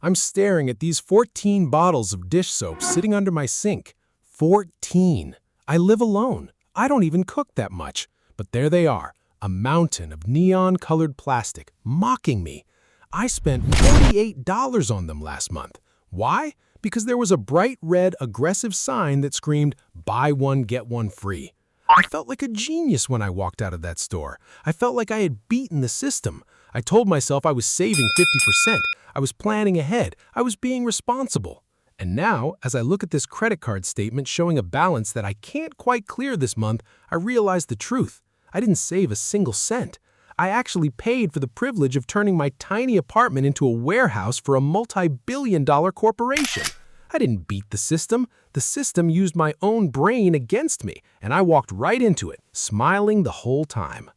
I'm staring at these 14 bottles of dish soap sitting under my sink. 14. I live alone. I don't even cook that much. But there they are, a mountain of neon-colored plastic, mocking me. I spent $48 on them last month. Why? Because there was a bright red aggressive sign that screamed, "Buy one, get one free." I felt like a genius when I walked out of that store. I felt like I had beaten the system. I told myself I was saving 50%. I was planning ahead. I was being responsible. And now, as I look at this credit card statement showing a balance that I can't quite clear this month, I realize the truth. I didn't save a single cent. I actually paid for the privilege of turning my tiny apartment into a warehouse for a multi-billion-dollar corporation. I didn't beat the system. The system used my own brain against me, and I walked right into it, smiling the whole time.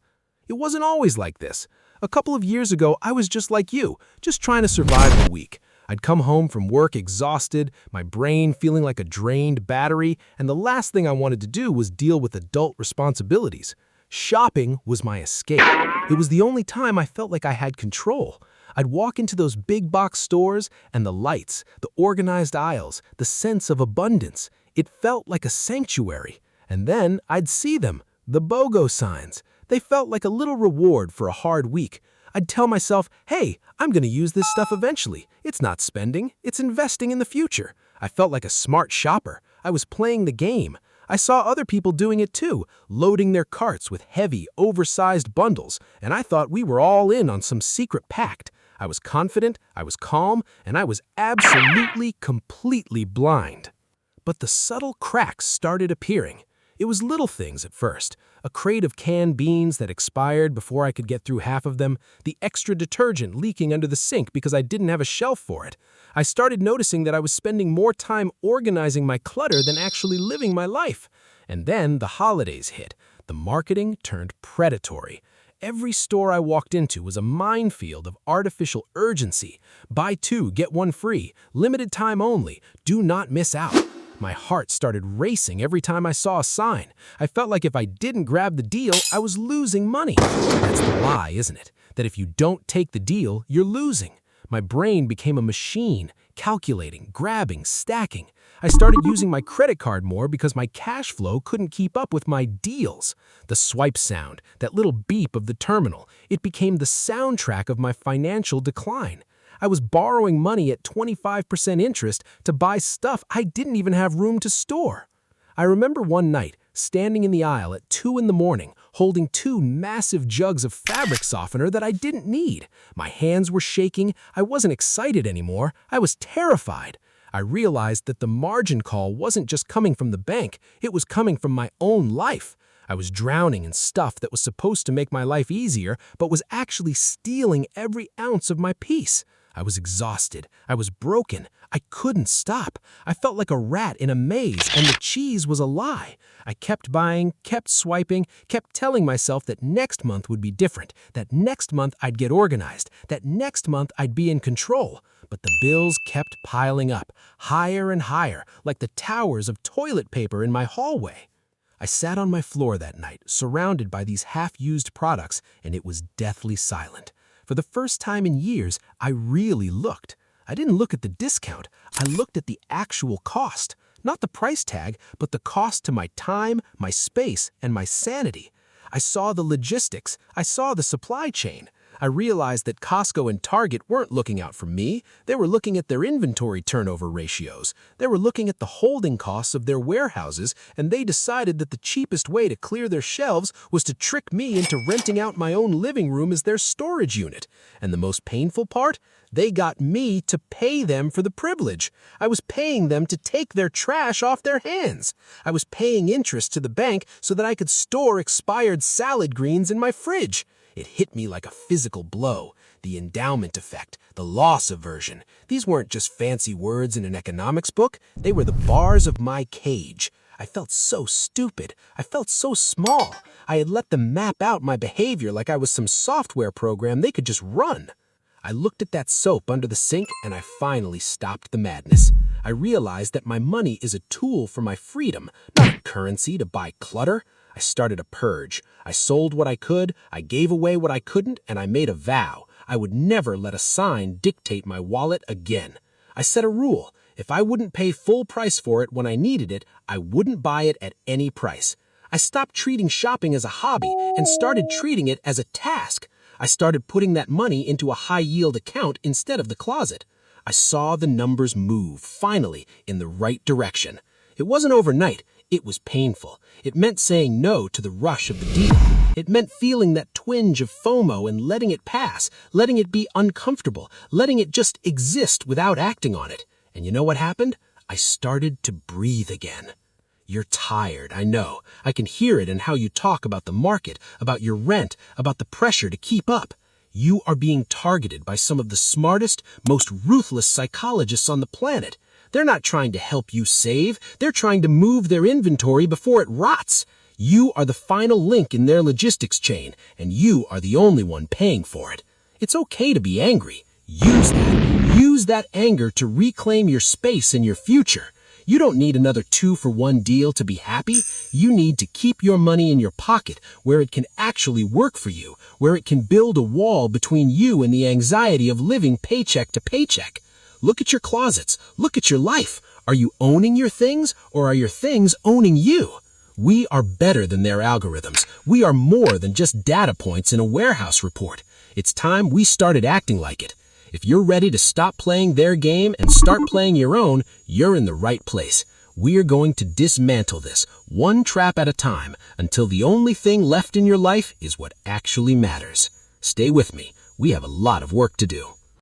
It wasn't always like this. A couple of years ago, I was just like you, just trying to survive the week. I'd come home from work exhausted, my brain feeling like a drained battery, and the last thing I wanted to do was deal with adult responsibilities. Shopping was my escape. It was the only time I felt like I had control. I'd walk into those big box stores, and the lights, the organized aisles, the sense of abundance, it felt like a sanctuary. And then I'd see them, the BOGO signs. They felt like a little reward for a hard week. I'd tell myself, hey, I'm going to use this stuff eventually. It's not spending, it's investing in the future. I felt like a smart shopper. I was playing the game. I saw other people doing it too, loading their carts with heavy, oversized bundles, and I thought we were all in on some secret pact. I was confident, I was calm, and I was absolutely, completely blind. But the subtle cracks started appearing. It was little things at first. A crate of canned beans that expired before I could get through half of them, the extra detergent leaking under the sink because I didn't have a shelf for it. I started noticing that I was spending more time organizing my clutter than actually living my life. And then the holidays hit. The marketing turned predatory. Every store I walked into was a minefield of artificial urgency. Buy two, get one free. Limited time only. Do not miss out. My heart started racing every time I saw a sign. I felt like if I didn't grab the deal, I was losing money. That's the lie, isn't it? That if you don't take the deal, you're losing. My brain became a machine, calculating, grabbing, stacking. I started using my credit card more because my cash flow couldn't keep up with my deals. The swipe sound, that little beep of the terminal, it became the soundtrack of my financial decline. I was borrowing money at 25% interest to buy stuff I didn't even have room to store. I remember one night, standing in the aisle at 2 in the morning, holding 2 massive jugs of fabric softener that I didn't need. My hands were shaking. I wasn't excited anymore. I was terrified. I realized that the margin call wasn't just coming from the bank. It was coming from my own life. I was drowning in stuff that was supposed to make my life easier, but was actually stealing every ounce of my peace. I was exhausted. I was broken. I couldn't stop. I felt like a rat in a maze, and the cheese was a lie. I kept buying, kept swiping, kept telling myself that next month would be different, that next month I'd get organized, that next month I'd be in control. But the bills kept piling up, higher and higher, like the towers of toilet paper in my hallway. I sat on my floor that night, surrounded by these half-used products, and it was deathly silent. For the first time in years, I really looked. I didn't look at the discount. I looked at the actual cost. Not the price tag, but the cost to my time, my space, and my sanity. I saw the logistics. I saw the supply chain. I realized that Costco and Target weren't looking out for me. They were looking at their inventory turnover ratios. They were looking at the holding costs of their warehouses, and they decided that the cheapest way to clear their shelves was to trick me into renting out my own living room as their storage unit. And the most painful part? They got me to pay them for the privilege. I was paying them to take their trash off their hands. I was paying interest to the bank so that I could store expired salad greens in my fridge. It hit me like a physical blow. The endowment effect, the loss aversion. These weren't just fancy words in an economics book. They were the bars of my cage. I felt so stupid. I felt so small. I had let them map out my behavior like I was some software program they could just run. I looked at that soap under the sink and I finally stopped the madness. I realized that my money is a tool for my freedom, not a currency to buy clutter. I started a purge. I sold what I could, I gave away what I couldn't, and I made a vow. I would never let a sign dictate my wallet again. I set a rule. If I wouldn't pay full price for it when I needed it, I wouldn't buy it at any price. I stopped treating shopping as a hobby and started treating it as a task. I started putting that money into a high-yield account instead of the closet. I saw the numbers move, finally, in the right direction. It wasn't overnight. It was painful. It meant saying no to the rush of the deal. It meant feeling that twinge of FOMO and letting it pass, letting it be uncomfortable, letting it just exist without acting on it. And you know what happened? I started to breathe again. You're tired, I know. I can hear it in how you talk about the market, about your rent, about the pressure to keep up. You are being targeted by some of the smartest, most ruthless psychologists on the planet. They're not trying to help you save. They're trying to move their inventory before it rots. You are the final link in their logistics chain, and you are the only one paying for it. It's okay to be angry. Use that anger to reclaim your space and your future. You don't need another 2-for-1 deal to be happy. You need to keep your money in your pocket where it can actually work for you, where it can build a wall between you and the anxiety of living paycheck to paycheck. Look at your closets. Look at your life. Are you owning your things, or are your things owning you? We are better than their algorithms. We are more than just data points in a warehouse report. It's time we started acting like it. If you're ready to stop playing their game and start playing your own, you're in the right place. We're going to dismantle this, one trap at a time, until the only thing left in your life is what actually matters. Stay with me. We have a lot of work to do.